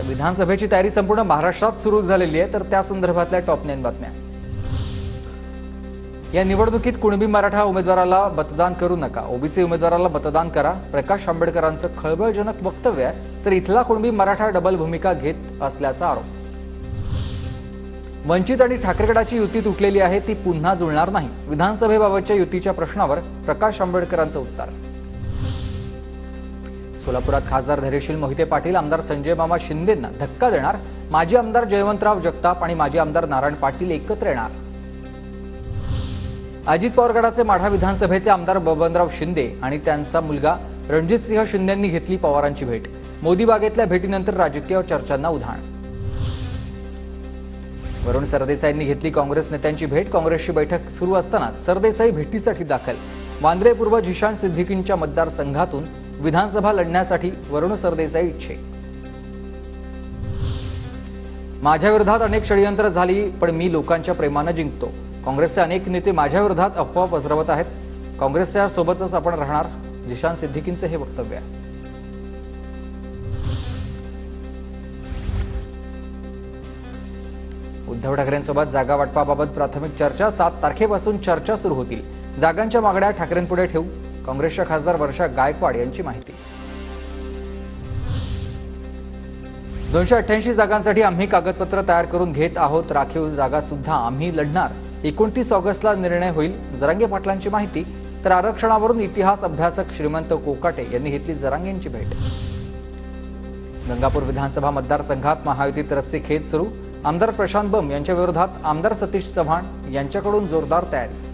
विधानसभेची तयारी संपूर्ण महाराष्ट्रात सुरू झालेली आहे, तर त्या संदर्भातल्या टॉप 9 बातम्या। या निवडणुकीत कुणबी मराठा उमेदवाराला मतदान करू नका, ओबीसी उमेदवाराला मतदान करा, प्रकाश आंबेडकरांचं खळबळजनक वक्तव्य आहे, तर इथला कुणबी मराठा डबल भूमिका घेत असल्याचा आरोप। वंचित आणि ठाकरे गटाची युती तुटलेली आहे, ती पुन्हा जुळणार नाही, विधानसभेबाबतच्या युतीच्या प्रश्नावर प्रकाश आंबेडकरांचं उत्तर। सोलापुरात खासदार धैर्यशील मोहिते पाटील आमदार संजय मामा शिंदेंना धक्का देणार, माजी आमदार जयवंतराव जगताप आणि माजी आमदार नारायण पाटील एकत्र येणार। अजित पवार गटाचे माढा विधानसभेचे आमदार बबनराव शिंदे आणि त्यांचा मुलगा रणजितसिंह शिंदेंनी घेतली पवारांची भेट, मोदी बागेतल्या भेटीनंतर राजकीय चर्चांना उधाण। वरुण सरदेसाईंनी घेतली काँग्रेस नेत्यांची भेट, काँग्रेसची बैठक सुरू असतानाच सरदेसाई भेटीसाठी दाखल। वांद्रे पूर्व झिशान सिद्दीकींच्या मतदारसंघातून विधानसभा लढण्यासाठी वरुण सरदेसाई इच्छुक। माझ्या विरोधात अनेक षडयंत्र झाली, पण मी लोकांच्या प्रेमानं जिंकतो, काँग्रेसचे अनेक नेते माझ्या विरोधात अफवा पसरवत आहेत, काँग्रेसच्या सोबतच आपण राहणार, झिशान सिद्दीकींचे हे वक्तव्य आहे। उद्धव ठाकरेंसोबत जागा वाटपाबाबत प्राथमिक चर्चा, 7 तारखेपासून चर्चा सुरू होतील, जागांच्या मागण्या ठाकरेंपुढे ठेवू, काँग्रेसच्या खासदार वर्षा गायकवाड यांची माहिती। 288 जागांसाठी आम्ही कागदपत्र तयार करून घेत आहोत, राखीव जागा सुद्धा आम्ही लढणार, 29 ऑगस्टला निर्णय होईल, जरांगे पाटलांची माहिती। तर आरक्षणावरून इतिहास अभ्यासक श्रीमंत कोकाटे यांनी घेतली जरांगेंची भेट। गंगापूर विधानसभा मतदारसंघात महायुतीत रस्सीखेच सुरू, आमदार प्रशांत बंब यांच्या विरोधात आमदार सतीश चव्हाण यांच्याकडून जोरदार तयारी।